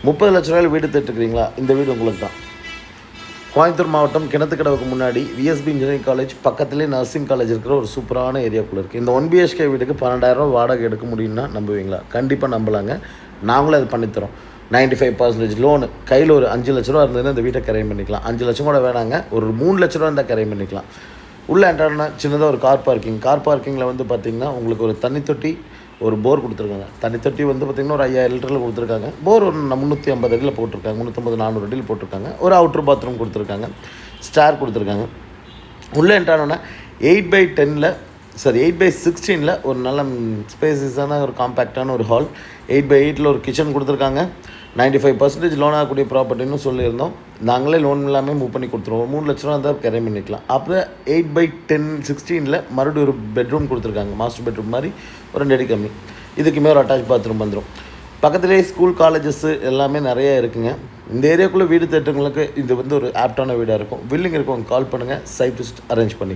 30 லட்ச ரூபாயில் வீடு தேட்டுக்கிறீங்களா? இந்த வீடு உங்களுக்கு தான். கோயம்புத்தூர் மாவட்டம் கிணத்துக்கடவுக்கு முன்னாடி விஎஸ்பி இன்ஜினியரிங் காலேஜ் பக்கத்துலேயே நர்சிங் காலேஜ் இருக்கிற ஒரு சூப்பரான ஏரியாக்குள்ளே இருக்குது. இந்த 1 பிஹெச்கே வீட்டுக்கு 12,000 வாடகை எடுக்க முடியும்னா நம்புவீங்களா? கண்டிப்பாக நம்பலாங்க. நாங்களும் அது பண்ணித்தரோம். 95% லோனு. கையில் ஒரு 5 லட்ச ரூபா இருந்ததுன்னா இந்த வீட்டை கரையம் பண்ணிக்கலாம். 5 லட்சம் கூட வேணாங்க, ஒரு 3 லட்ச ரூபா இருந்தால் கரையம் பண்ணிக்கலாம். உள்ளே என்ட்ரானா சின்னதாக ஒரு கார் பார்க்கிங்கில் வந்து பார்த்திங்கன்னா உங்களுக்கு ஒரு தண்ணி தொட்டி, ஒரு போர் கொடுத்துருக்காங்க. தண்ணி தொட்டி வந்து பார்த்திங்கன்னா ஒரு 5000 லிட்டரில் கொடுத்துருக்காங்க. போர் ஒரு 350 அடியில் போட்டிருக்காங்க, 350 400 அடியில் போட்டிருக்காங்க. ஒரு அவுட்ரு பாத்ரூம் கொடுத்துருக்காங்க, ஸ்டார் கொடுத்துருக்காங்க. உள்ளே என்ட்ரானோன்னா 8/16 ஒரு நல்ல ஸ்பேசியஸான ஒரு காம்பேக்டான ஒரு ஹால். 8/8 ஒரு கிச்சன் கொடுத்துருக்காங்க. 95% லோன் ஆகக்கூடிய ப்ராப்பர்ட்டின்னு சொல்லியிருந்தோம். நாங்களே லோன் இல்லாமல் மூவ் பண்ணி கொடுத்துருவோம். 3 லட்ச ரூபா இருந்தால் கரையம் பண்ணிக்கலாம். அப்புறம் 8/16 மறுபடியும் ஒரு பெட்ரூம் கொடுத்துருக்காங்க. மாஸ்டர் பெட்ரூம் மாதிரி ஒரு 2 அடி கம்மி. இதுக்குமே ஒரு அட்டாச் பாத்ரூம் வந்துடும். பக்கத்துலேயே ஸ்கூல், காலேஜஸ்ஸு எல்லாமே நிறையா இருக்குங்க. இந்த ஏரியாக்குள்ளே வீடு தேட்டங்களுக்கு இது வந்து ஒரு ஆப்டான வீடாக இருக்கும். வில்லிங் இருக்கும், கால் பண்ணுங்கள், சைட் விசிட் அரேஞ்ச் பண்ணிக்கலாம்.